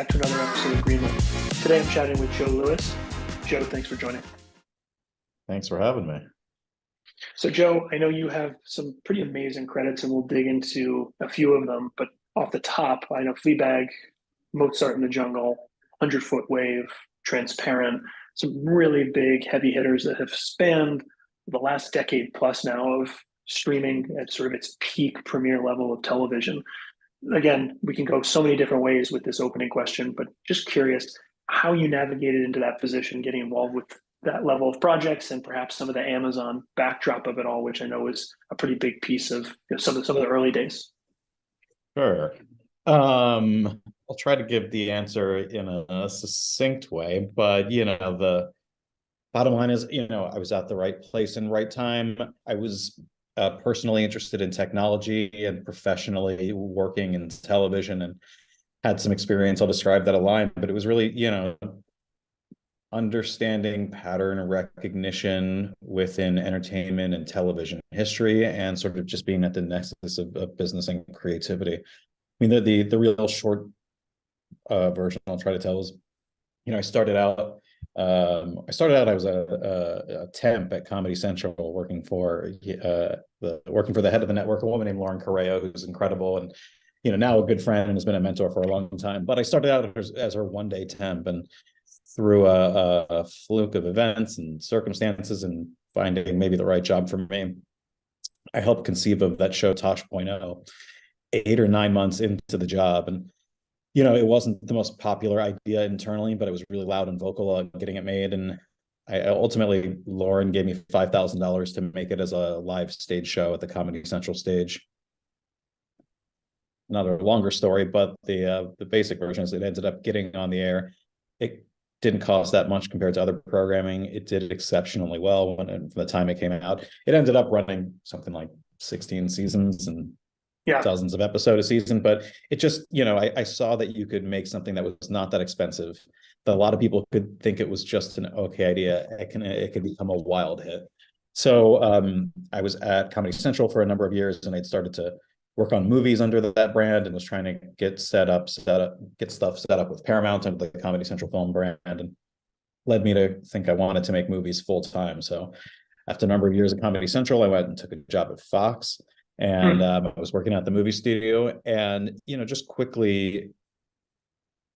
back to another episode of Greenlit. Today I'm chatting with Joe Lewis. Joe, thanks for joining. Thanks for having me. So Joe, I know you have some pretty amazing credits and we'll dig into a few of them, but off the top, I know Fleabag, Mozart in the Jungle, 100-Foot Wave, Transparent, some really big heavy hitters that have spanned the last decade plus now of streaming at sort of its peak premiere level of television. Again, we can go so many different ways with this opening question, but just curious how you navigated into that position, getting involved with that level of projects and perhaps some of the Amazon backdrop of it all, which I know is a pretty big piece of some of the early days. Sure. I'll try to give the answer in a succinct way, but the bottom line is, I was at the right place and right time. I was personally interested in technology and professionally working in television and had some experience. I'll describe that a line, but it was really, understanding pattern recognition within entertainment and television history and sort of just being at the nexus of business and creativity. I mean, the real short version I'll try to tell is, I started out, I was a temp at Comedy Central working for the head of the network, a woman named Lauren Correa, who's incredible and, now a good friend and has been a mentor for a long time. But I started out as her one-day temp, and through a fluke of events and circumstances and finding maybe the right job for me, I helped conceive of that show Tosh.O 8 or 9 months into the job. And, it wasn't the most popular idea internally, but it was really loud and vocal on getting it made. And ultimately, Lauren gave me $5,000 to make it as a live stage show at the Comedy Central stage. Another longer story, but the basic version is it ended up getting on the air. It didn't cost that much compared to other programming. It did exceptionally well from the time it came out. It ended up running something like 16 seasons and dozens of episodes a season. But it just, I saw that you could make something that was not that expensive, that a lot of people could think it was just an okay idea. It could become a wild hit. So I was at Comedy Central for a number of years, and I'd started to work on movies under that brand and was trying to get stuff set up with Paramount and the Comedy Central film brand, and led me to think I wanted to make movies full time. So after a number of years at Comedy Central, I went and took a job at Fox, and I was working at the movie studio, and just quickly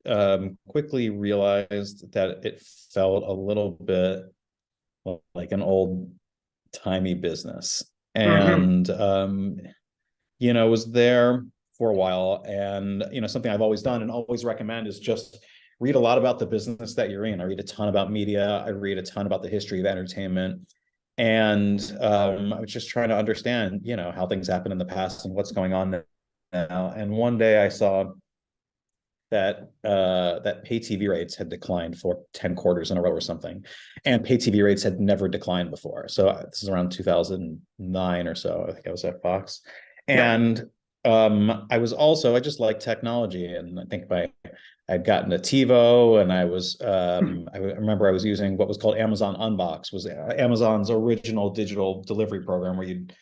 realized that it felt a little bit like an old timey business, and was there for a while. And, something I've always done and always recommend is just read a lot about the business that you're in. I read a ton about media. I read a ton about the history of entertainment. And I was just trying to understand, how things happened in the past and what's going on now. And one day I saw that pay TV rates had declined for 10 quarters in a row or something. And pay TV rates had never declined before. So this is around 2009 or so. I think I was at Fox. And I just like technology, and I think I'd gotten a TiVo, and I remember I was using what was called Amazon Unbox, was Amazon's original digital delivery program where you'd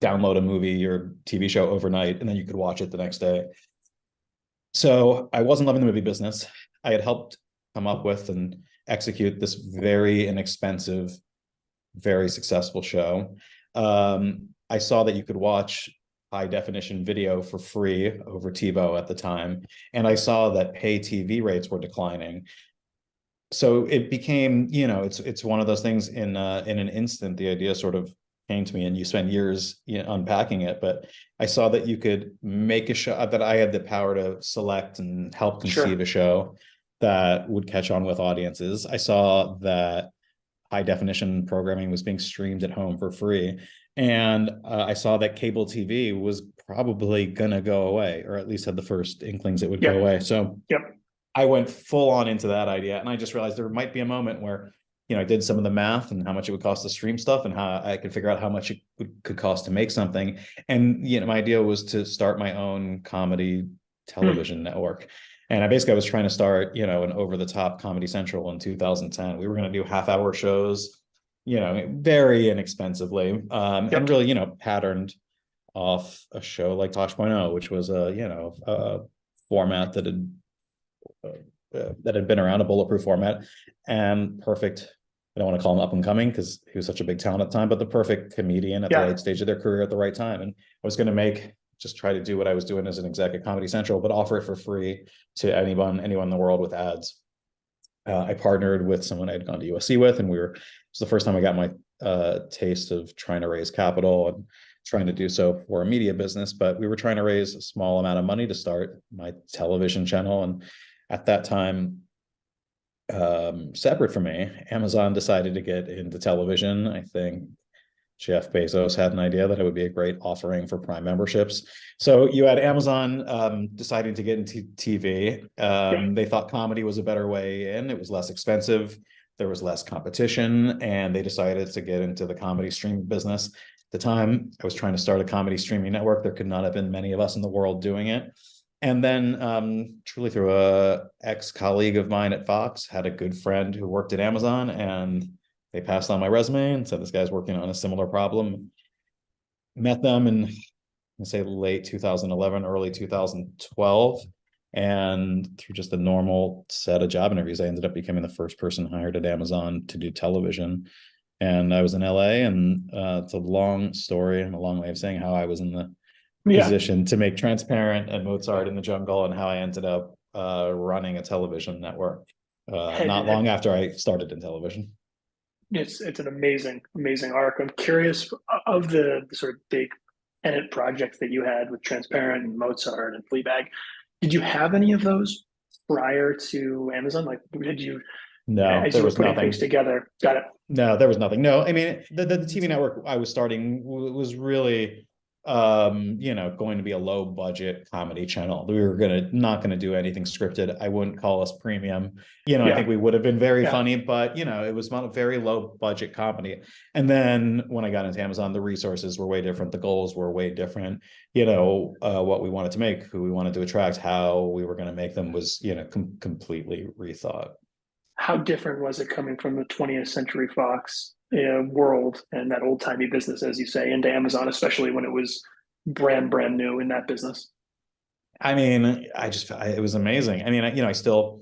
download a movie or TV show overnight and then you could watch it the next day. So I wasn't loving the movie business. I had helped come up with and execute this very inexpensive, very successful show. I saw that you could watch high definition video for free over TiVo at the time. And I saw that pay TV rates were declining. So it became, it's one of those things in an instant, the idea sort of came to me, and you spend years unpacking it. But I saw that you could make a show, that I had the power to select and help conceive a show that would catch on with audiences. I saw that high definition programming was being streamed at home for free. And I saw that cable TV was probably going to go away, or at least had the first inklings it would go away. So I went full on into that idea. And I just realized there might be a moment where, I did some of the math and how much it would cost to stream stuff and how I could figure out how much it could cost to make something. And, my idea was to start my own comedy television network. And I was trying to start, an over-the-top Comedy Central in 2010. We were going to do half-hour shows, very inexpensively, and really, patterned off a show like Tosh.O, which was a format that had that had been around, a bulletproof format, and perfect. I don't want to call him up and coming because he was such a big talent at the time, but the perfect comedian at the Yeah. right stage of their career at the right time. And I was going to just try to do what I was doing as an exec at Comedy Central, but offer it for free to anyone in the world with ads. I partnered with someone I'd gone to USC with, and it was the first time I got my taste of trying to raise capital and trying to do so for a media business. But we were trying to raise a small amount of money to start my television channel. And at that time, separate from me, Amazon decided to get into television. I think Jeff Bezos had an idea that it would be a great offering for Prime memberships. So you had Amazon deciding to get into TV. Yep. They thought comedy was a better way in. It was less expensive. There was less competition, and they decided to get into the comedy streaming business. At the time, I was trying to start a comedy streaming network. There could not have been many of us in the world doing it. And then truly through a ex-colleague of mine at Fox, had a good friend who worked at Amazon, and they passed on my resume and said, this guy's working on a similar problem. Met them in, say, late 2011, early 2012. And through just a normal set of job interviews, I ended up becoming the first person hired at Amazon to do television. And I was in LA, and it's a long story and a long way of saying how I was in the Yeah. position to make Transparent and Mozart in the Jungle, and how I ended up running a television network not long after I started in television. It's an amazing arc. I'm curious of the sort of big edit projects that you had with Transparent and Mozart and Fleabag. Did you have any of those prior to Amazon? Like, did you, No, as there you were was putting things nothing. together? Got it. No, there was nothing. No, I mean, the TV network I was starting was really going to be a low budget comedy channel. We were not gonna do anything scripted. I wouldn't call us premium. I Yeah. think we would have been very Yeah. funny, but it was not a very low budget comedy. And then when I got into Amazon, the resources were way different, the goals were way different. What we wanted to make, who we wanted to attract, how we were going to make them was completely rethought. How different was it coming from the 20th Century Fox world and that old timey business, as you say, into Amazon, especially when it was brand new in that business? I mean, it was amazing. I mean, I still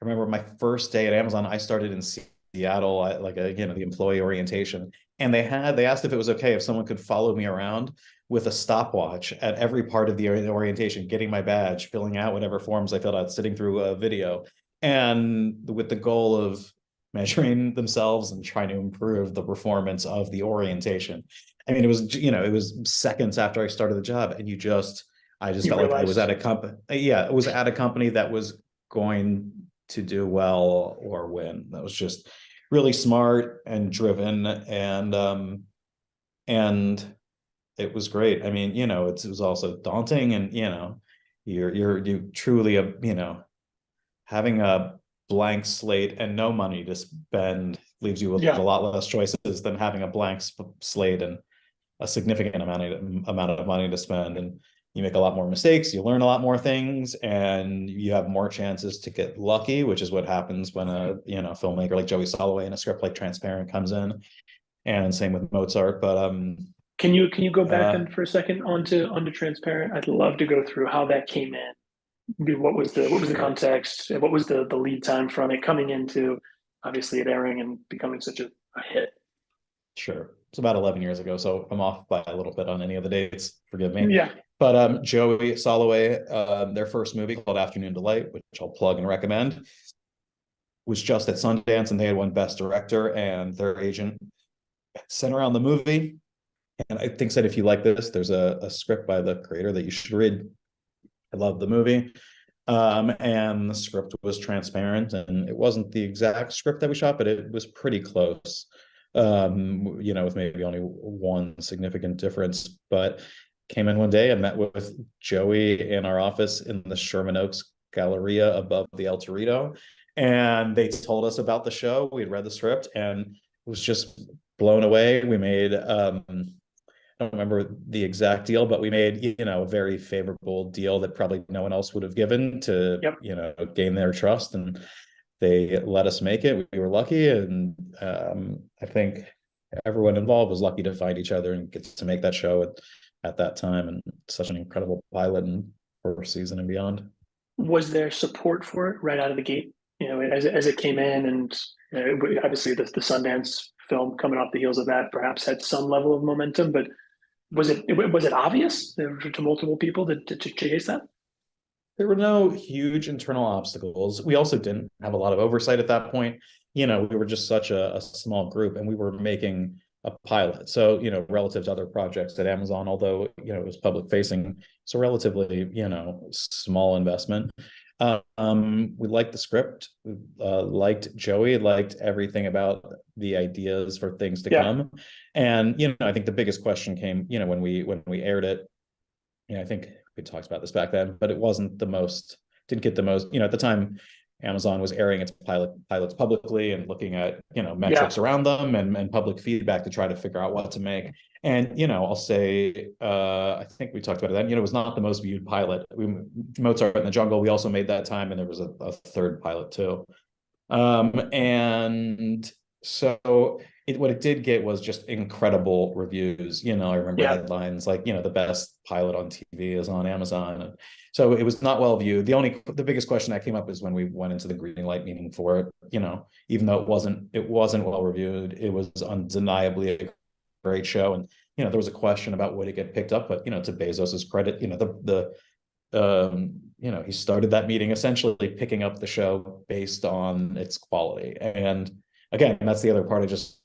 remember my first day at Amazon. I started in Seattle, the employee orientation, and they asked if it was okay if someone could follow me around with a stopwatch at every part of the orientation, getting my badge, filling out whatever forms I filled out, sitting through a video, and with the goal of measuring themselves and trying to improve the performance of the orientation. I mean, it was seconds after I started the job, and I just You felt like I was realized at a company. Yeah, it was at a company that was going to do well or win. That was just really smart and driven, and it was great. I mean, it was also daunting, and you truly having a blank slate and no money to spend leaves you with a yeah. lot less choices than having a blank slate and a significant amount of money to spend. And you make a lot more mistakes, you learn a lot more things, and you have more chances to get lucky, which is what happens when a filmmaker like Joey Soloway in a script like Transparent comes in, and same with Mozart. But Can you go back uh and for a second onto Transparent? I'd love to go through how that came in. What was the sure. context? What was the lead time from it coming into obviously it airing and becoming such a hit? Sure. It's about 11 years ago, so I'm off by a little bit on any of the dates. Forgive me. Yeah. But Joey Soloway, their first movie called Afternoon Delight, which I'll plug and recommend, was just at Sundance, and they had won Best Director, and their agent sent around the movie. And I think said, if you like this, there's a script by the creator that you should read. I love the movie. And the script was Transparent, and it wasn't the exact script that we shot, but it was pretty close. With maybe only one significant difference. But came in one day and met with Joey in our office in the Sherman Oaks Galleria above the El Torito, and they told us about the show. We had read the script and was just blown away. We made I don't remember the exact deal, but we made, a very favorable deal that probably no one else would have given to, Yep. gain their trust. And they let us make it. We were lucky. And I think everyone involved was lucky to find each other and get to make that show at that time. And such an incredible pilot and first season and beyond. Was there support for it right out of the gate? As it came in, and obviously the Sundance film coming off the heels of that perhaps had some level of momentum, but was it obvious to multiple people to chase that? There were no huge internal obstacles. We also didn't have a lot of oversight at that point. We were just such a small group, and we were making a pilot. So, relative to other projects at Amazon, although, it was public facing, so relatively, small investment. We liked the script, liked Joey, liked everything about the ideas for things to Yeah, come. And, I think the biggest question came, when we aired it. I think we talked about this back then, but it wasn't the most, didn't get the most, at the time, Amazon was airing its pilots publicly and looking at, yeah, metrics around them and public feedback to try to figure out what to make. And, I'll say, I think we talked about it then, it was not the most viewed pilot. Mozart in the Jungle, we also made that time, and there was a third pilot too. And so what it did get was just incredible reviews. I remember yeah, headlines like, the best pilot on TV is on Amazon. And so it was not well viewed. The biggest question that came up is when we went into the Greenlight meeting for it, even though it wasn't well reviewed, it was undeniably a great show. And, there was a question about would it get picked up, but, to Bezos's credit, he started that meeting essentially picking up the show based on its quality. And again, that's the other part I just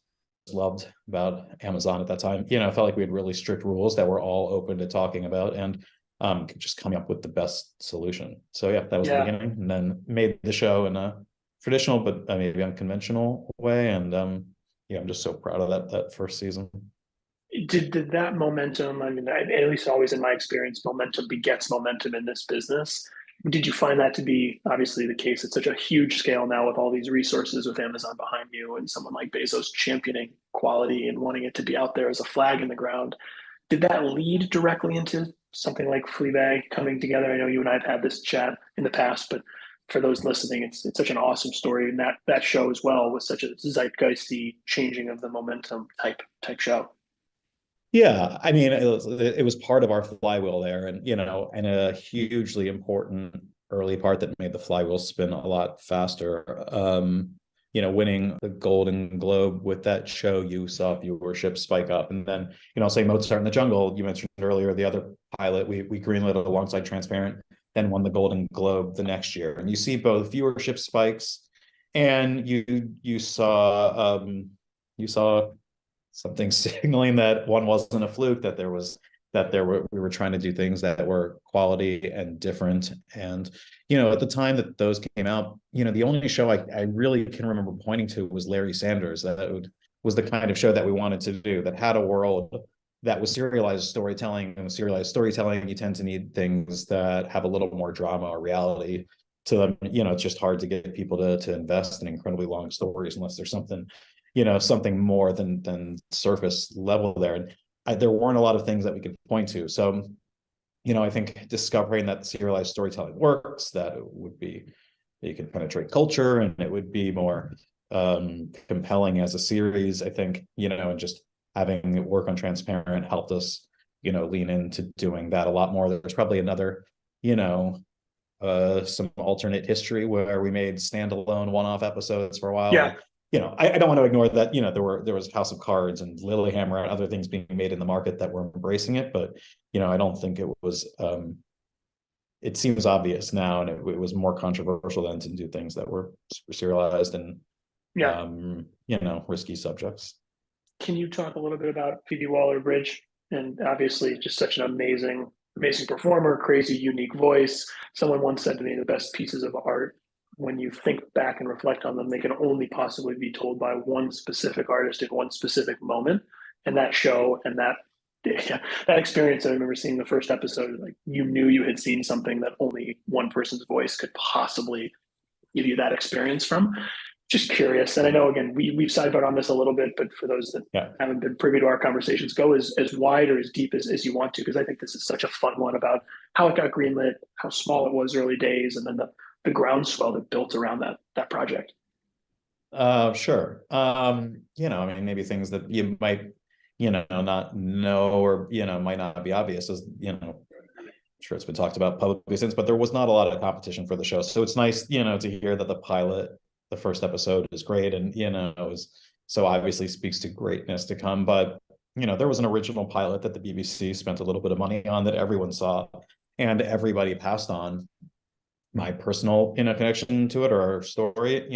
loved about Amazon at that time. I felt like we had really strict rules that we're all open to talking about, and just coming up with the best solution. So yeah, that was the yeah. beginning, and then made the show in a traditional but maybe unconventional way. And yeah, I'm just so proud of that first season. Did that momentum? I mean, at least always in my experience, momentum begets momentum in this business. Did you find that to be obviously the case at such a huge scale now with all these resources, with Amazon behind you and someone like Bezos championing quality and wanting it to be out there as a flag in the ground? Did that lead directly into something like Fleabag coming together? I know you and I have had this chat in the past, but for those listening, it's such an awesome story, and that show as well was such a zeitgeisty changing of the momentum type show. Yeah, I mean, it was part of our flywheel there, and and a hugely important early part that made the flywheel spin a lot faster. Winning the Golden Globe with that show, you saw viewership spike up, and then say Mozart in the Jungle, you mentioned earlier, the other pilot we greenlit alongside Transparent, then won the Golden Globe the next year, and you see both viewership spikes, and you saw something signaling that one wasn't a fluke, we were trying to do things that were quality and different. And at the time that those came out, the only show I really can remember pointing to was Larry Sanders. Was the kind of show that we wanted to do, that had a world that was serialized storytelling. And with serialized storytelling, you tend to need things that have a little more drama or reality to them. It's just hard to get people to invest in incredibly long stories unless there's something more than surface level there. And there weren't a lot of things that we could point to. So, I think discovering that serialized storytelling works, that you can penetrate culture, and it would be more compelling as a series, I think, and just having it work on Transparent helped us, lean into doing that a lot more. There's probably another, some alternate history where we made standalone one-off episodes for a while. Yeah, I don't want to ignore that. There was House of Cards and Lilyhammer and other things being made in the market that were embracing it, but I don't think it was. It seems obvious now, and it was more controversial then to do things that were super serialized and yeah. risky subjects. Can you talk a little bit about Phoebe Waller-Bridge? And obviously, just such an amazing performer, crazy, unique voice. Someone once said to me, the best pieces of art, when you think back and reflect on them, they can only possibly be told by one specific artist in one specific moment. And that show and that experience, I remember seeing the first episode, like you knew you had seen something that only one person's voice could possibly give you that experience from. Just curious, and I know again we've sidebarred on this a little bit, but for those that Yeah. haven't been privy to our conversations, go as wide or as deep as you want to, because I think this is such a fun one about how it got greenlit, how small it was early days, and then the groundswell that built around that project. Sure. I mean, maybe things that you might, not know, or, might not be obvious, as, sure it's been talked about publicly since, but there was not a lot of competition for the show. So it's nice, to hear that the pilot, the first episode is great and, is so obviously speaks to greatness to come. But, there was an original pilot that the BBC spent a little bit of money on that everyone saw and everybody passed on. My personal, connection to it or our story,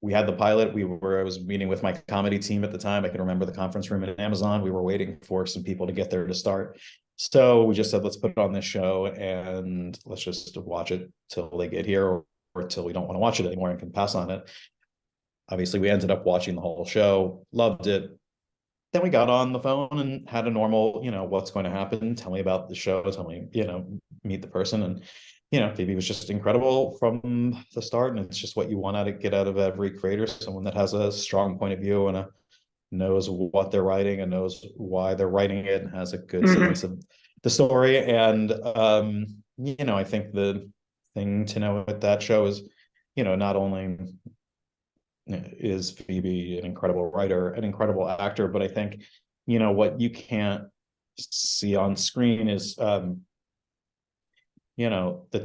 we had the pilot. I was meeting with my comedy team at the time. I can remember the conference room at Amazon. We were waiting for some people to get there to start. So we just said, let's put it on this show and let's just watch it till they get here or till we don't want to watch it anymore and can pass on it. Obviously, we ended up watching the whole show, loved it. Then we got on the phone and had a normal, what's going to happen? Tell me about the show. Tell me, meet the person. And, Phoebe was just incredible from the start. And it's just what you want to get out of every creator, someone that has a strong point of view and knows what they're writing and knows why they're writing it and has a good sense of the story. And, I think the thing to know with that show is, not only is Phoebe an incredible writer, an incredible actor, but I think, what you can't see on screen is, the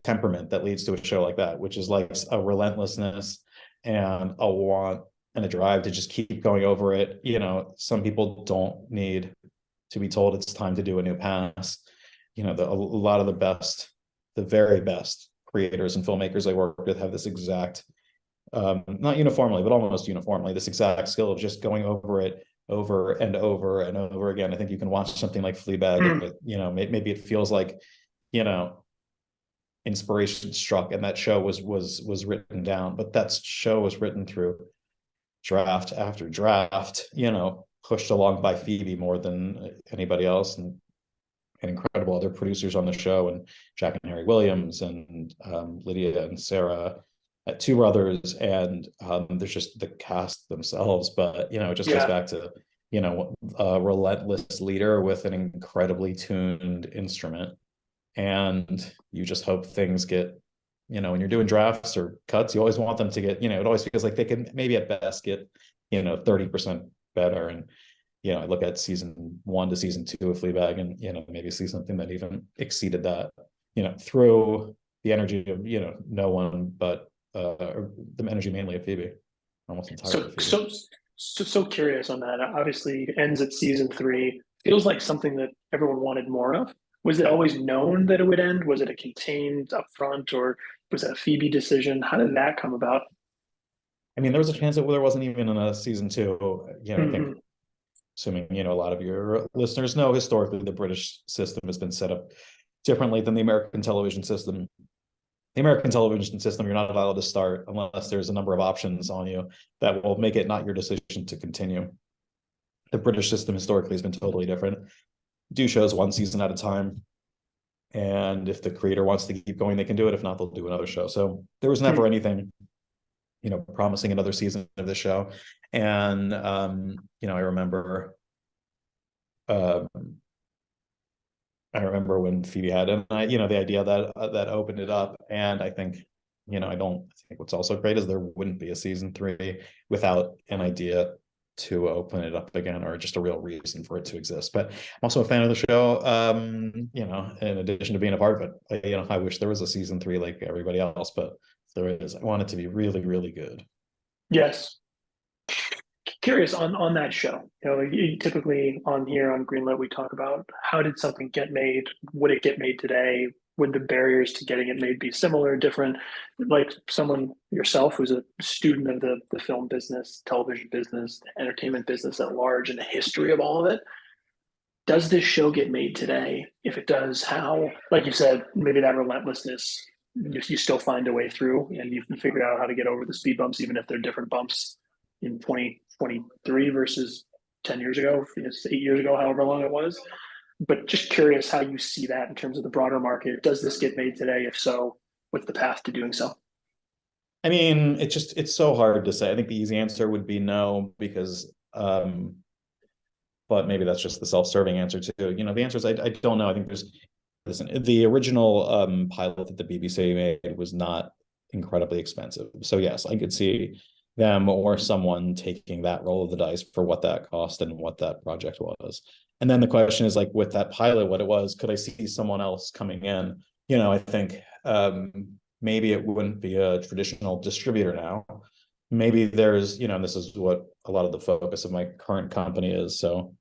temperament that leads to a show like that, which is like a relentlessness and a want and a drive to just keep going over it. Some people don't need to be told it's time to do a new pass. A lot of the very best creators and filmmakers I work with have this exact, not uniformly, but almost uniformly, this exact skill of just going over it over and over and over again. I think you can watch something like Fleabag, but, maybe it feels like, inspiration struck and that show was written down, but that show was written through draft after draft, pushed along by Phoebe more than anybody else, and incredible other producers on the show, and Jack and Harry Williams and Lydia and Sarah, two brothers, and there's just the cast themselves. But it just goes back to a relentless leader with an incredibly tuned instrument, and you just hope things get, when you're doing drafts or cuts, you always want them to get, it always feels like they can maybe at best get 30% better. And I look at season 1 to season 2 of Fleabag and maybe see something that even exceeded that, through the energy of no one but the energy mainly of Phoebe, almost entirely Phoebe. So curious on that. Obviously, it ends at season 3. Feels like something that everyone wanted more of. Was it always known that it would end? Was it a contained upfront, or was it a Phoebe decision? How did that come about? I mean, there was a chance that there wasn't even a season 2. I think, assuming a lot of your listeners know, historically the British system has been set up differently than the American television system. The American television system, you're not allowed to start unless there's a number of options on you that will make it not your decision to continue. The British system historically has been totally different. Do shows 1 season at a time, and if the creator wants to keep going, they can do it. If not, they'll do another show. So there was never anything promising another season of the show. And I remember when Phoebe had it, and the idea that opened it up. And I think I think what's also great is there wouldn't be a season 3 without an idea to open it up again, or just a real reason for it to exist. But I'm also a fan of the show, in addition to being a part of it. I wish there was a season 3 like everybody else, but there is. I want it to be really, really good. Yes. Curious on that show. Typically on here on Greenlit, we talk about how did something get made? Would it get made today? Would the barriers to getting it made be similar, different? Like someone yourself who's a student of the film business, television business, entertainment business at large, and the history of all of it. Does this show get made today? If it does, how? Like you said, maybe that relentlessness, you still find a way through, and you can figure out how to get over the speed bumps, even if they're different bumps in 2023 versus 10 years ago, 8 years ago, however long it was. But just curious how you see that in terms of the broader market. Does this get made today? If so, what's the path to doing so? I mean, it's so hard to say. I think the easy answer would be no, because but maybe that's just the self-serving answer too. The answer is I don't know. I think the original pilot that the BBC made was not incredibly expensive. So yes, I could see them or someone taking that roll of the dice for what that cost and what that project was. And then the question is like with that pilot, what it was, could I see someone else coming in? I think maybe it wouldn't be a traditional distributor now. Maybe there's, and this is what a lot of the focus of my current company is. So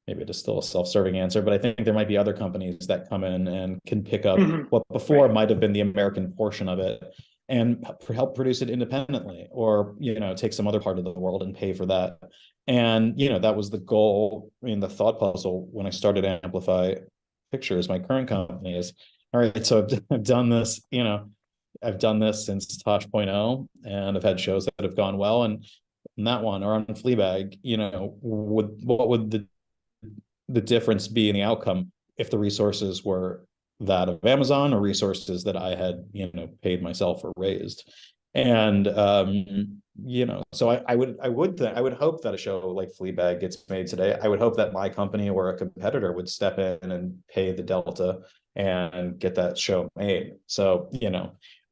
maybe it is still a self-serving answer, but I think there might be other companies that come in and can pick up what before might have been the American portion of it and help produce it independently, or take some other part of the world and pay for that. And that was the goal. I mean, the thought puzzle when I started Amplify Pictures, my current company, is all right. So I've done this. I've done this since Tosh.O, and I've had shows that have gone well. And on that one, or on Fleabag, what would the difference be in the outcome if the resources were that of Amazon or resources that I had, paid myself or raised? And so I would hope that a show like Fleabag gets made today. I would hope that my company or a competitor would step in and pay the delta and get that show made. So,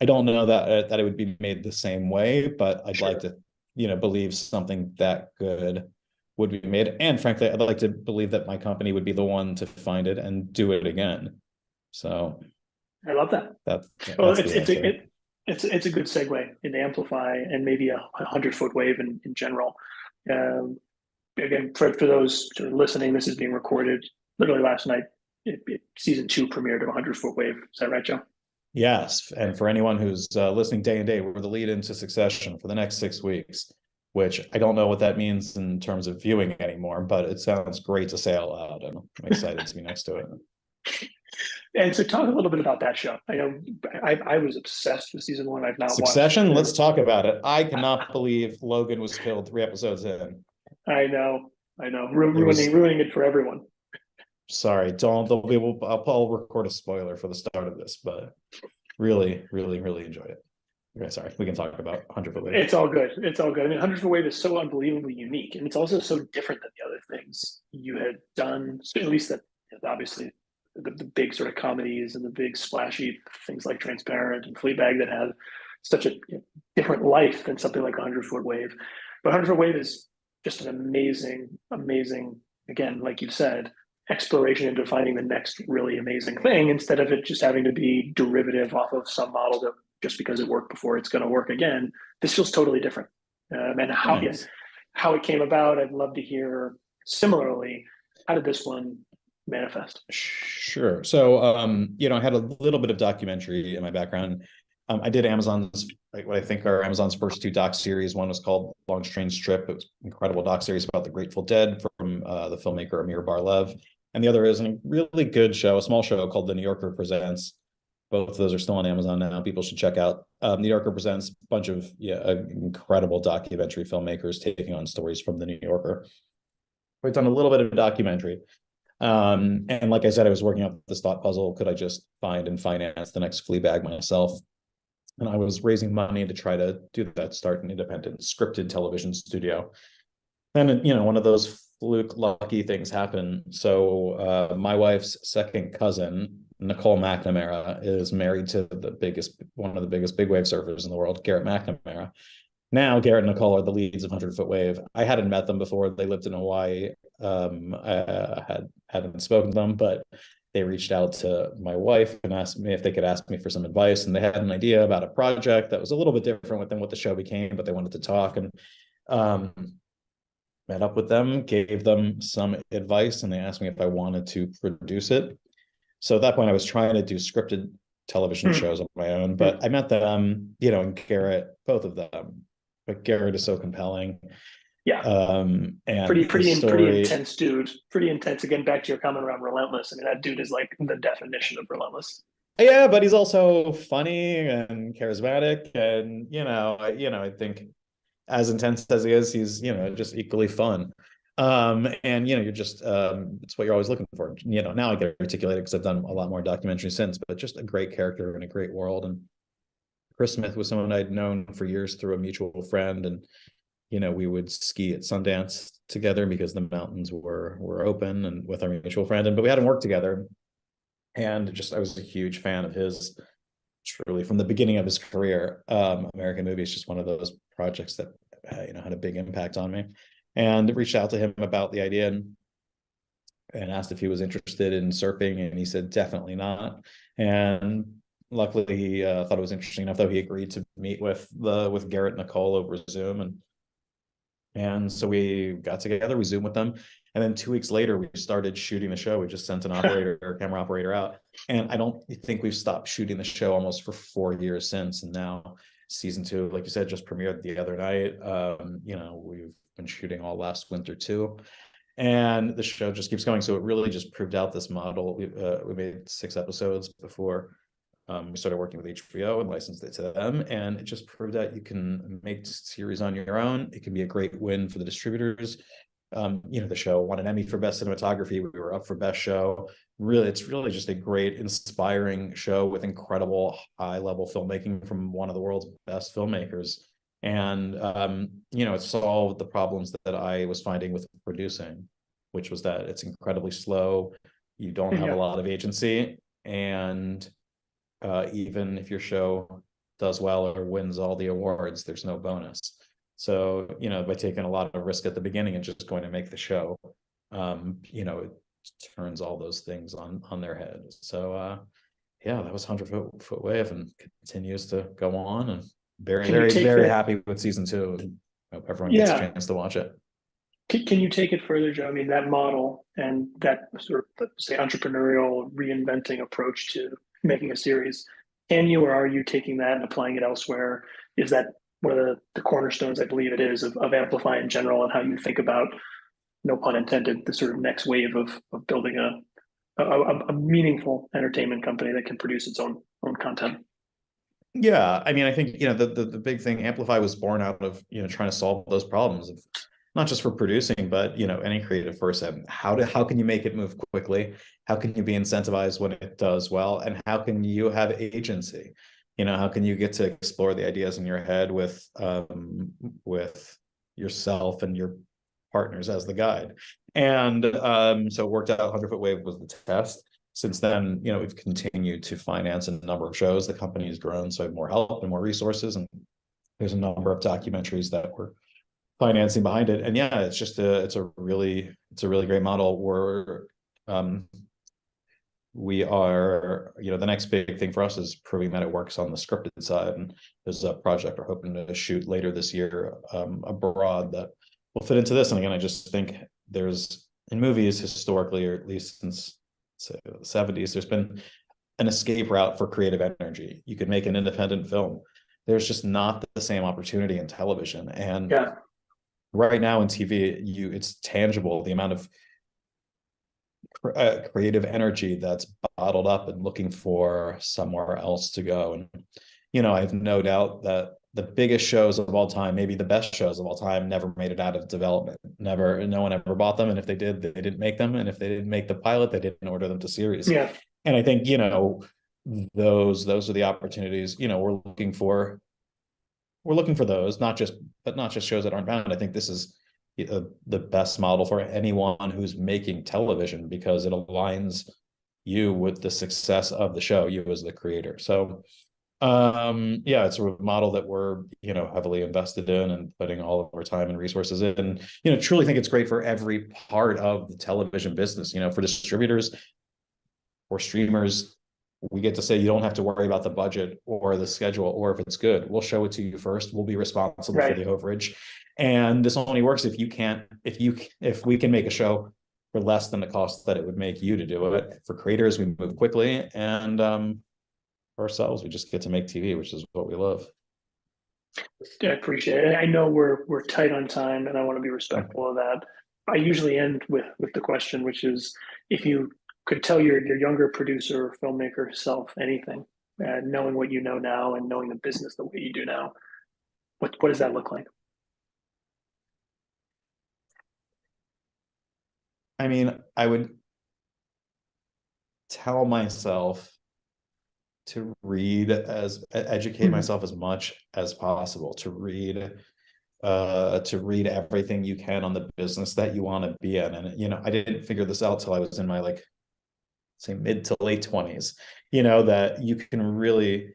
I don't know that it would be made the same way, but I'd like to, believe something that good would be made. And frankly, I'd like to believe that my company would be the one to find it and do it again. So I love that. Well, that's it's a good segue into Amplify and maybe a 100-foot wave in general. Again, for those sort of listening, this is being recorded literally last night. Season 2 premiered of 100-foot wave. Is that right, Joe? Yes. And for anyone who's listening day and day, we're the lead into Succession for the next 6 weeks, which I don't know what that means in terms of viewing anymore, but it sounds great to say out loud, and I'm excited to be next to it. And so talk a little bit about that show. I know I was obsessed with season 1. I've not Succession, watched let's talk about it. I cannot believe Logan was killed 3 episodes in. I know. Ruining it for everyone. Sorry, I'll record a spoiler for the start of this, but really, really, really enjoyed it. Okay, sorry, we can talk about 100-foot wave. It's all good. I mean, 100-foot wave is so unbelievably unique, and it's also so different than the other things you had done. So at least that, obviously, the big sort of comedies and the big splashy things like Transparent and Fleabag that have such a different life than something like 100-foot wave. But 100-foot wave is just an amazing, again, like you said, exploration into finding the next really amazing thing, instead of it just having to be derivative off of some model that just because it worked before it's going to work again. This feels totally different. And how it came about, I'd love to hear. Similarly, how did this one manifest? Sure. So, I had a little bit of documentary in my background. I did what I think are Amazon's first 2 doc series. One was called Long Strange Trip. It was an incredible doc series about the Grateful Dead from the filmmaker Amir Bar-Lev. And the other is a really good show, a small show called The New Yorker Presents. Both of those are still on Amazon now. People should check out. New Yorker Presents a bunch of incredible documentary filmmakers taking on stories from The New Yorker. We've done a little bit of documentary. And like I said, I was working out this thought puzzle. Could I just find and finance the next Fleabag myself? And I was raising money to try to do that, start an independent scripted television studio. And, one of those fluke lucky things happen. So my wife's second cousin, Nicole McNamara, is married to one of the biggest big wave surfers in the world, Garrett McNamara. Now Garrett and Nicole are the leads of 100-foot wave. I hadn't met them before. They lived in Hawaii. I hadn't spoken to them, but they reached out to my wife and asked me if they could ask me for some advice. And they had an idea about a project that was a little bit different than what the show became, but they wanted to talk, and met up with them, gave them some advice, and they asked me if I wanted to produce it. So at that point, I was trying to do scripted television shows on my own, but I met them, and Garrett, both of them. But Garrett is so compelling. Yeah. And pretty intense dude. Pretty intense. Again, back to your comment around relentless. I mean, that dude is like the definition of relentless. Yeah, but he's also funny and charismatic, and I think as intense as he is, he's just equally fun. And you're just it's what you're always looking for. Now I get articulated because I've done a lot more documentaries since, but just a great character in a great world. And Chris Smith was someone I'd known for years through a mutual friend, and we would ski at Sundance together because the mountains were open, and with our mutual friend, but we hadn't worked together. And I was a huge fan of his, truly from the beginning of his career. American Movie is just one of those projects that had a big impact on me, and reached out to him about the idea. And and asked if he was interested in surfing, and he said definitely not. And luckily, he thought it was interesting enough that he agreed to meet with Garrett and Nicole over Zoom, and so we got together, we Zoomed with them. And then 2 weeks later, we started shooting the show. We just sent an camera operator out. And I don't think we've stopped shooting the show almost for 4 years since. And now season 2, like you said, just premiered the other night. We've been shooting all last winter too. And the show just keeps going. So it really just proved out this model. We made 6 episodes before we started working with HBO and licensed it to them, and it just proved that you can make series on your own. It can be a great win for the distributors. The show won an Emmy for best cinematography. We were up for best show. Really, it's really just a great, inspiring show with incredible high-level filmmaking from one of the world's best filmmakers. And it solved the problems that I was finding with producing, which was that it's incredibly slow. You don't have a lot of agency, and even if your show does well or wins all the awards, there's no bonus. So, by taking a lot of risk at the beginning and just going to make the show, it turns all those things on their head. So, that was 100 Foot Wave, and continues to go on, and very happy with season 2. And hope everyone gets a chance to watch it. Can you take it further, Joe? I mean, that model and that sort of, say, entrepreneurial reinventing approach to making a series, can you, or are you taking that and applying it elsewhere? Is that one of the cornerstones, I believe it is, of Amplify in general, and how you think about, no pun intended, the sort of next wave of building a meaningful entertainment company that can produce its own content? Yeah, I mean, I think the big thing, Amplify was born out of trying to solve those problems of not just for producing, but any creative person. How can you make it move quickly? How can you be incentivized when it does well? And how can you have agency? How can you get to explore the ideas in your head with yourself and your partners as the guide? And so it worked out. 100 Foot Wave was the test. Since then, we've continued to finance a number of shows. The company has grown, so I have more help and more resources. And there's a number of documentaries that we're financing behind it. And it's a really great model. We are, the next big thing for us is proving that it works on the scripted side. And there's a project we're hoping to shoot later this year abroad that will fit into this. And again, I just think there's, in movies historically, or at least since the 70s, there's been an escape route for creative energy. You could make an independent film. There's just not the same opportunity in television. And right now in TV, it's tangible, the amount of creative energy that's bottled up and looking for somewhere else to go. And I have no doubt that the biggest shows of all time, maybe the best shows of all time, never made it out of development. Never, no one ever bought them, and if they did, they didn't make them. And if they didn't make the pilot, they didn't order them to series. And I think those are the opportunities. We're looking for those, not just shows that aren't bound. I think this is the best model for anyone who's making television, because it aligns you with the success of the show, you as the creator. So it's a model that we're heavily invested in and putting all of our time and resources in. And truly think it's great for every part of the television business. For distributors or streamers, we get to say you don't have to worry about the budget or the schedule, or if it's good, we'll show it to you first. We'll be responsible for the overage. And this only works if we can make a show for less than the cost that it would make you to do it. For creators, we move quickly, and for ourselves, we just get to make TV, which is what we love. I appreciate it. I know we're tight on time, and I want to be respectful of that. I usually end with the question, which is, if you could tell your younger producer or filmmaker self anything, knowing what you know now and knowing the business the way you do now, what does that look like? I mean, I would tell myself to educate myself as much as possible, to read everything you can on the business that you want to be in. And I didn't figure this out till I was in my say mid to late 20s, that you can really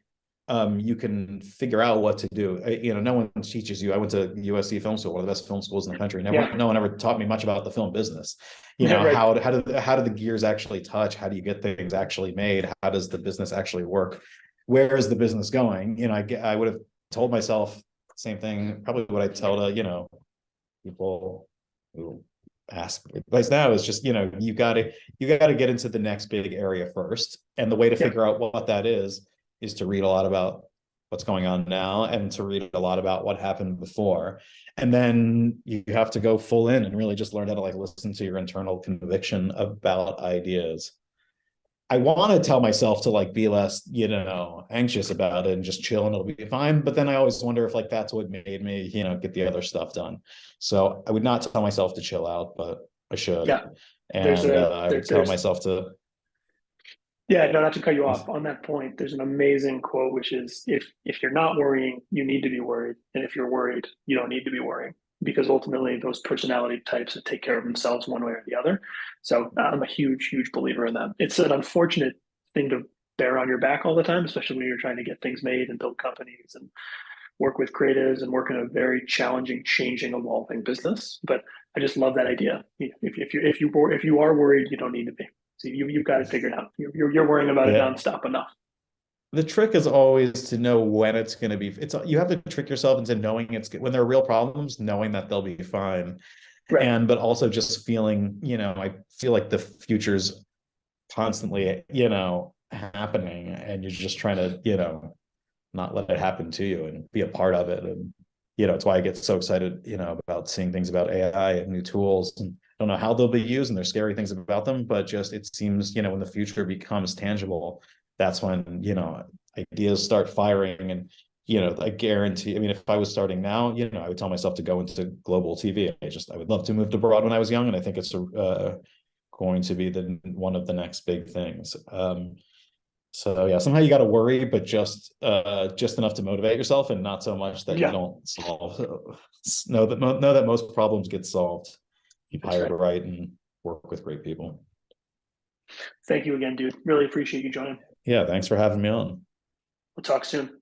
you can figure out what to do. No one teaches you. I went to USC Film School, one of the best film schools in the country. Yeah. No one ever taught me much about the film business. Right. How do the gears actually touch? How do you get things actually made? How does the business actually work? Where is the business going? I would have told myself same thing, probably what I tell to, people who ask advice now is just, you gotta get into the next big area first. And the way to Yeah. figure out what that is to read a lot about what's going on now and to read a lot about what happened before. And then you have to go full in and really just learn how to like listen to your internal conviction about ideas. I want to tell myself to like be less, anxious about it and just chill and it'll be fine. But then I always wonder if like that's what made me, get the other stuff done. So I would not tell myself to chill out, but I should. Yeah. There's And a I there, would tell there's myself to. Yeah, no, not to cut you off on that point. There's an amazing quote, which is if you're not worrying, you need to be worried, and if you're worried, you don't need to be worrying, because ultimately those personality types that take care of themselves one way or the other. So I'm a huge believer in that. It's an unfortunate thing to bear on your back all the time, especially when you're trying to get things made and build companies and work with creatives and work in a very challenging, changing, evolving business. But I just love that idea. If you are worried, you don't need to be. So you've got it figured out. You're worrying about it Yeah. nonstop enough. The trick is always to know when it's going to be. You have to trick yourself into knowing when there are real problems, knowing that they'll be fine. Right. But also just feeling, I feel like the future's constantly, happening and you're just trying to, not let it happen to you and be a part of it. And, it's why I get so excited, about seeing things about AI and new tools. And I don't know how they'll be used and there's scary things about them, but just it seems, when the future becomes tangible, that's when, ideas start firing. And, I guarantee, I mean, if I was starting now, I would tell myself to go into global TV. I would love to move abroad when I was young. And I think it's going to be one of the next big things. So yeah, somehow you got to worry, but just enough to motivate yourself, and not so much that you Yeah, don't solve. Know that most problems get solved. Keep that's hired right. right and work with great people. Thank you again, dude. Really appreciate you joining. Yeah, thanks for having me on. We'll talk soon.